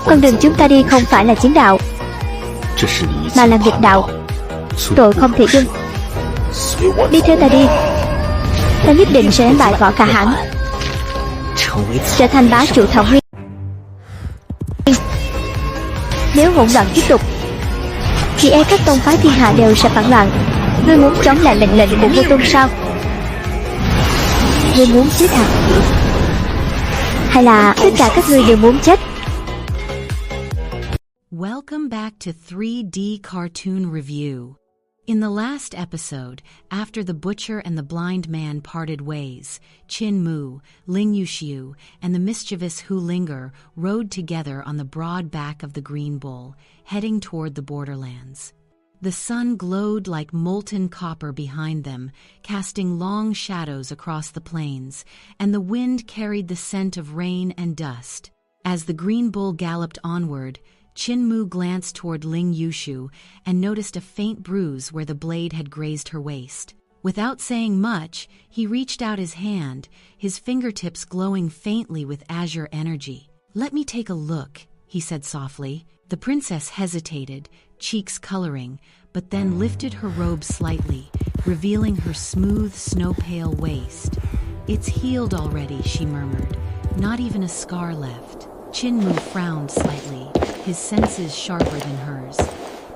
Con đường chúng ta đi không phải là chính đạo, mà là nghịch đạo. Tội không thể dung. Đi theo ta đi. Ta nhất định sẽ đánh bại Võ Khả Hãn, trở thành bá chủ Thảo Nguyên. Nếu hỗn loạn tiếp tục thì các tông phái thiên hạ đều sẽ phản loạn. Ngươi muốn chống lại mệnh lệnh của vua Tôn sao? Ngươi muốn chết à? Hay là tất cả các ngươi đều muốn chết? Welcome back to 3D Cartoon Review. In the last episode, after the butcher and the blind man parted ways, Qin Mu, Ling Yushu, and the mischievous Ling'er rode together on the broad back of the Green Bull, heading toward the borderlands. The sun glowed like molten copper behind them, casting long shadows across the plains, and the wind carried the scent of rain and dust. As the Green Bull galloped onward, Qin Mu glanced toward Ling Yushu and noticed a faint bruise where the blade had grazed her waist. Without saying much, he reached out his hand, his fingertips glowing faintly with azure energy. "Let me take a look," he said softly. The princess hesitated, cheeks coloring, but then lifted her robe slightly, revealing her smooth, snow-pale waist. "It's healed already," she murmured. "Not even a scar left." Qin Mu frowned slightly, his senses sharper than hers.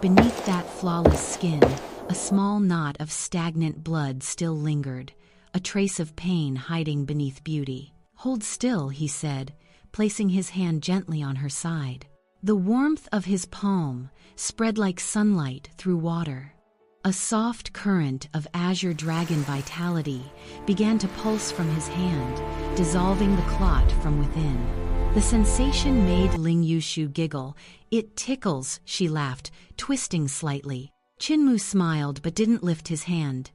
Beneath that flawless skin, a small knot of stagnant blood still lingered, a trace of pain hiding beneath beauty. "Hold still," he said, placing his hand gently on her side. The warmth of his palm spread like sunlight through water. A soft current of azure dragon vitality began to pulse from his hand, dissolving the clot from within. The sensation made Ling Yushu giggle. "It tickles," she laughed, twisting slightly. Qin Mu smiled but didn't lift his hand.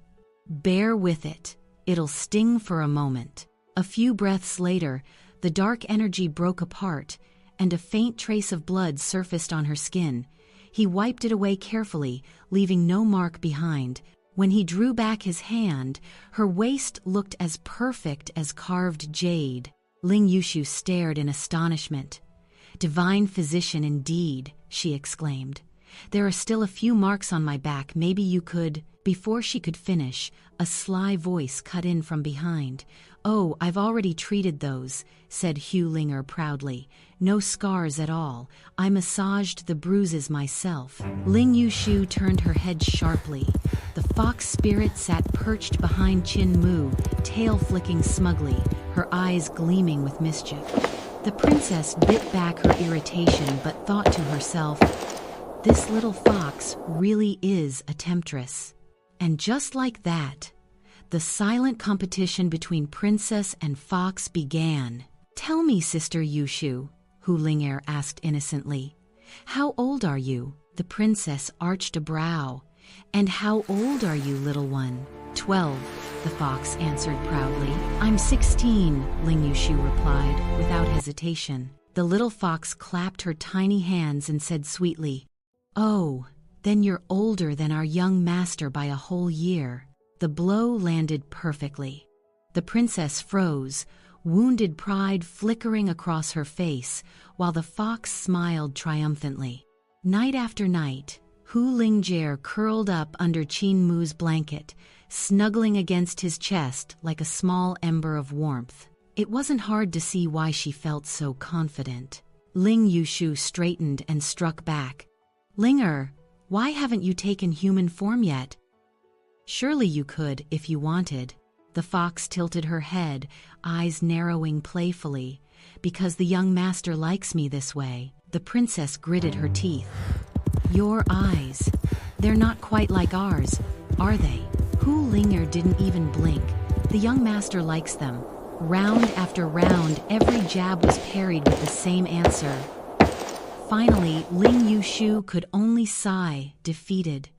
"Bear with it. It'll sting for a moment." A few breaths later, the dark energy broke apart, and a faint trace of blood surfaced on her skin. He wiped it away carefully, leaving no mark behind. When he drew back his hand, her waist looked as perfect as carved jade. Ling Yushu stared in astonishment. "Divine physician indeed," she exclaimed. "There are still a few marks on my back. Maybe you could—" Before she could finish, a sly voice cut in from behind. "Oh, I've already treated those," said Ling'er proudly. "No scars at all. I massaged the bruises myself." Ling Yushu turned her head sharply. The fox spirit sat perched behind Qin Mu, tail flicking smugly, her eyes gleaming with mischief. The princess bit back her irritation but thought to herself, "This little fox really is a temptress." And just like that, the silent competition between princess and fox began. "Tell me, Sister Yushu," Ling'er asked innocently, "how old are you?" The princess arched a brow. "And how old are you, little one?" 12, the fox answered proudly. "I'm 16, Ling Yushu replied, without hesitation. The little fox clapped her tiny hands and said sweetly, "Oh, then you're older than our young master by a whole year." The blow landed perfectly. The princess froze, wounded pride flickering across her face, while the fox smiled triumphantly. Night after night, Ling'er curled up under Qin Mu's blanket, snuggling against his chest like a small ember of warmth. It wasn't hard to see why she felt so confident. Ling Yushu straightened and struck back. "Ling'er, why haven't you taken human form yet?" "Surely you could if you wanted." The fox tilted her head, eyes narrowing playfully. "Because the young master likes me this way." The princess gritted her teeth. "Your eyes, they're not quite like ours, are they?" Ling'er didn't even blink. "The young master likes them." Round after round, every jab was parried with the same answer. Finally, Ling Yushu could only sigh, defeated.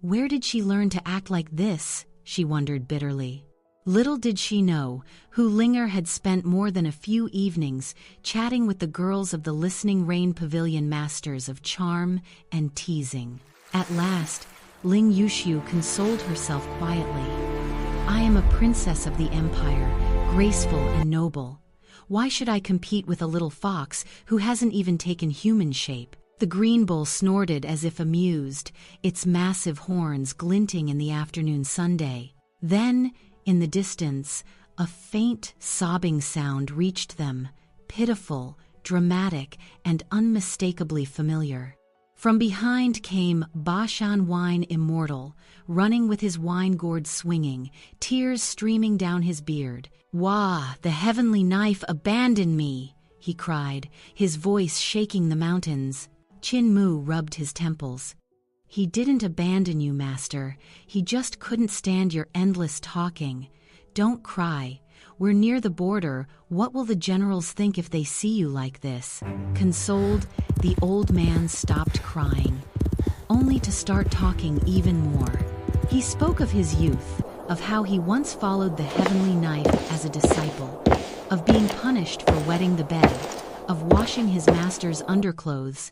Where did she learn to act like this? She wondered bitterly. Little did she know, Ling'er had spent more than a few evenings chatting with the girls of the Listening Rain Pavilion masters of charm and teasing. At last, Ling Yushu consoled herself quietly. "I am a princess of the empire, graceful and noble. Why should I compete with a little fox who hasn't even taken human shape? The green bull snorted as if amused, its massive horns glinting in the afternoon sunday. Then, in the distance, a faint sobbing sound reached them, pitiful, dramatic, and unmistakably familiar. From behind came Ba Shan Wine Immortal, running with his wine gourd swinging, tears streaming down his beard. "Wah, the heavenly knife abandoned me!" he cried, his voice shaking the mountains. Qin Mu rubbed his temples. "He didn't abandon you, master. He just couldn't stand your endless talking. Don't cry. We're near the border. What will the generals think if they see you like this?" Consoled, the old man stopped crying, only to start talking even more. He spoke of his youth, of how he once followed the heavenly knife as a disciple, of being punished for wetting the bed, of washing his master's underclothes,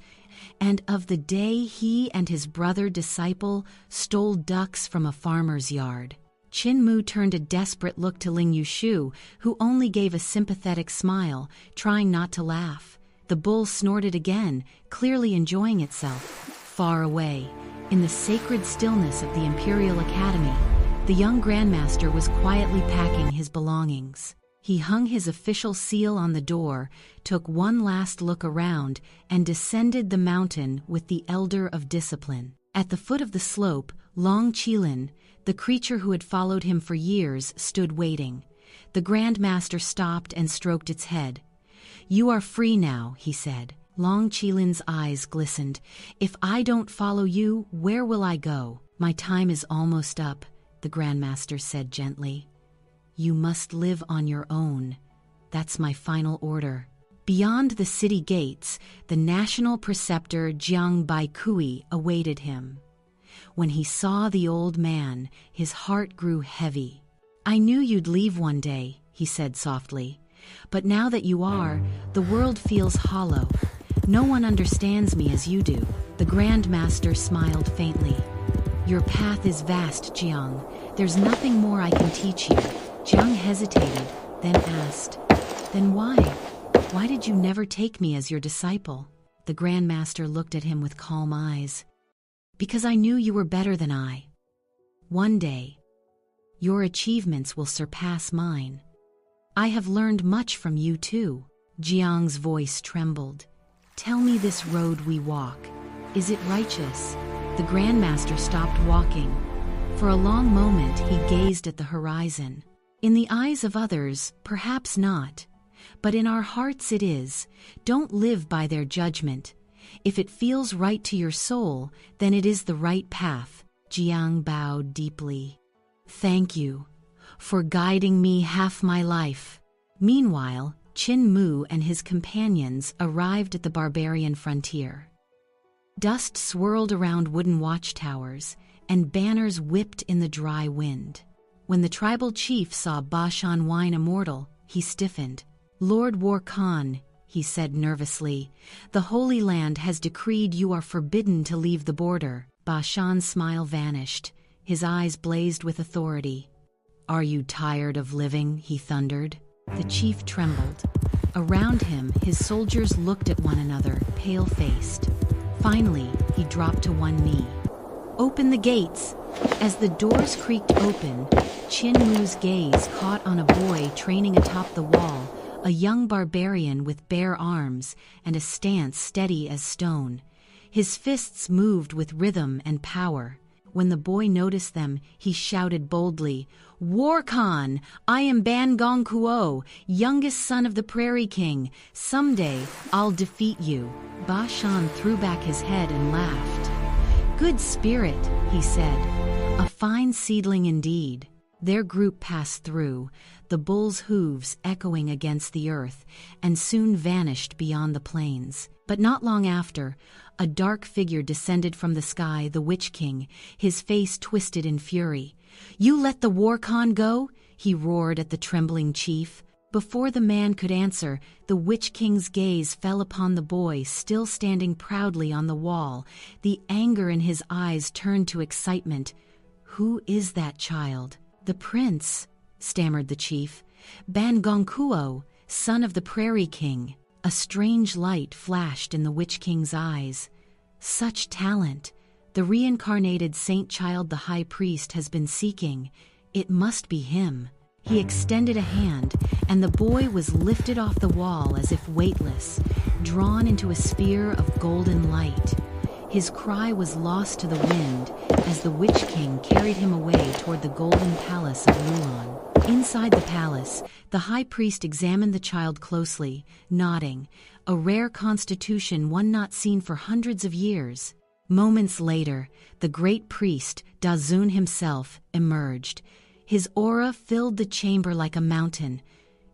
and of the day he and his brother disciple stole ducks from a farmer's yard. Qin Mu turned a desperate look to Ling Yushu, who only gave a sympathetic smile, trying not to laugh. The bull snorted again, clearly enjoying itself. Far away, in the sacred stillness of the Imperial Academy, the young Grandmaster was quietly packing his belongings. He hung his official seal on the door, took one last look around, and descended the mountain with the Elder of Discipline. At the foot of the slope, Long Qilin, the creature who had followed him for years, stood waiting. The Grandmaster stopped and stroked its head. "You are free now," he said. Long Qilin's eyes glistened. "If I don't follow you, where will I go?" "My time is almost up," the Grandmaster said gently. "You must live on your own. That's my final order." Beyond the city gates, the national preceptor Jiang Baikui awaited him. When he saw the old man, his heart grew heavy. "I knew you'd leave one day," he said softly. "But now that you are, the world feels hollow. No one understands me as you do." The Grandmaster smiled faintly. "Your path is vast, Jiang. There's nothing more I can teach you." Jiang hesitated, then asked, "Then why? Why did you never take me as your disciple?" The Grandmaster looked at him with calm eyes. "Because I knew you were better than I. One day, your achievements will surpass mine. I have learned much from you too." Jiang's voice trembled. "Tell me this road we walk. Is it righteous?" The Grandmaster stopped walking. For a long moment he gazed at the horizon. "In the eyes of others, perhaps not. But in our hearts it is. Don't live by their judgment. If it feels right to your soul, then it is the right path." Jiang bowed deeply. "Thank you for guiding me half my life." Meanwhile, Qin Mu and his companions arrived at the barbarian frontier. Dust swirled around wooden watchtowers, and banners whipped in the dry wind. When the tribal chief saw Ba Shan Wine Immortal, he stiffened. "Lord War Khan," he said nervously, "the Holy Land has decreed you are forbidden to leave the border." Ba Shan's smile vanished. His eyes blazed with authority. "Are you tired of living?" he thundered. The chief trembled. Around him, his soldiers looked at one another, pale-faced. Finally, he dropped to one knee. "Open the gates!" As the doors creaked open, Qin Mu's gaze caught on a boy training atop the wall, a young barbarian with bare arms and a stance steady as stone. His fists moved with rhythm and power. When the boy noticed them, he shouted boldly, "War Khan, I am Ban Gongcuo, youngest son of the Prairie King. Someday, I'll defeat you." Ba Shan threw back his head and laughed. "Good spirit," he said. "A fine seedling indeed." Their group passed through, the bull's hooves echoing against the earth, and soon vanished beyond the plains. But not long after, a dark figure descended from the sky, the Witch King, his face twisted in fury. "You let the War Khan go?" he roared at the trembling chief. Before the man could answer, the Witch King's gaze fell upon the boy still standing proudly on the wall. The anger in his eyes turned to excitement. "Who is that child?" "The prince," stammered the chief. "Ban Gongcuo, son of the Prairie King. A strange light flashed in the Witch King's eyes. Such talent! The reincarnated Saint Child the High Priest has been seeking. It must be him. He extended a hand, and the boy was lifted off the wall as if weightless, drawn into a sphere of golden light. His cry was lost to the wind as the Witch King carried him away toward the golden palace of Luan. Inside the palace, the high priest examined the child closely, nodding, a rare constitution, one not seen for hundreds of years. Moments later, the Great Priest Da Zun himself emerged. His aura filled the chamber like a mountain.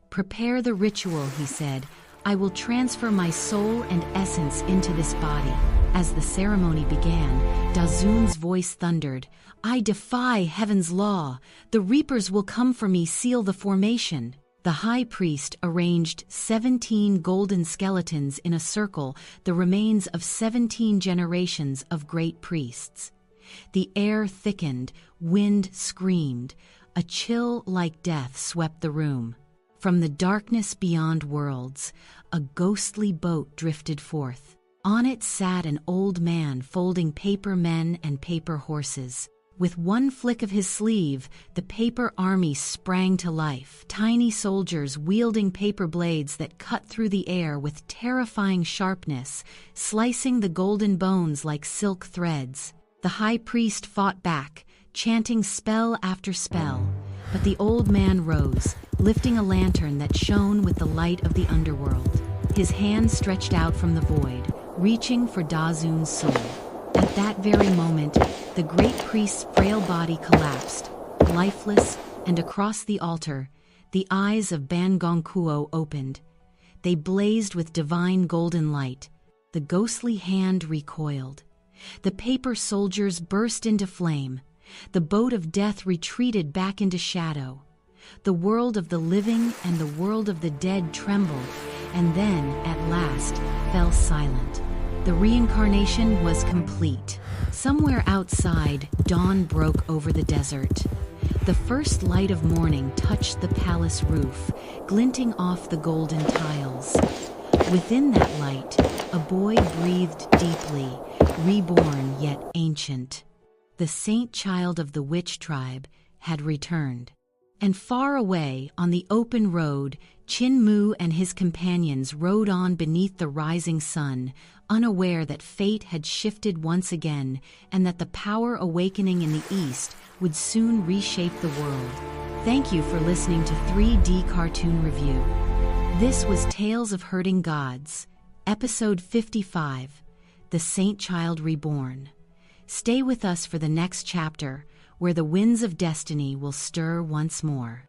"Prepare the ritual," he said. "I will transfer my soul and essence into this body." As the ceremony began, Da Zun's voice thundered, "I defy heaven's law. The reapers will come for me. Seal the formation." The high priest arranged 17 golden skeletons in a circle, the remains of 17 generations of great priests. The air thickened, wind screamed. A chill like death swept the room. From the darkness beyond worlds, a ghostly boat drifted forth. On it sat an old man folding paper men and paper horses. With one flick of his sleeve, the paper army sprang to life, tiny soldiers wielding paper blades that cut through the air with terrifying sharpness, slicing the golden bones like silk threads. The high priest fought back, chanting spell after spell, but the old man rose, lifting a lantern that shone with the light of the underworld. His hand stretched out from the void, reaching for Da Zun's soul. At that very moment, the great priest's frail body collapsed, lifeless, and across the altar, the eyes of Ban Gongcuo opened. They blazed with divine golden light. The ghostly hand recoiled. The paper soldiers burst into flame. The boat of death retreated back into shadow. The world of the living and the world of the dead trembled, and then, at last, fell silent. The reincarnation was complete. Somewhere outside, dawn broke over the desert. The first light of morning touched the palace roof, glinting off the golden tiles. Within that light, a boy breathed deeply, reborn yet ancient. The Saint Child of the Witch tribe had returned. And far away, on the open road, Qin Mu and his companions rode on beneath the rising sun, unaware that fate had shifted once again and that the power awakening in the east would soon reshape the world. Thank you for listening to 3D Cartoon Review. This was Tales of Hurting Gods, Episode 55, The Saint Child Reborn. Stay with us for the next chapter, where the winds of destiny will stir once more.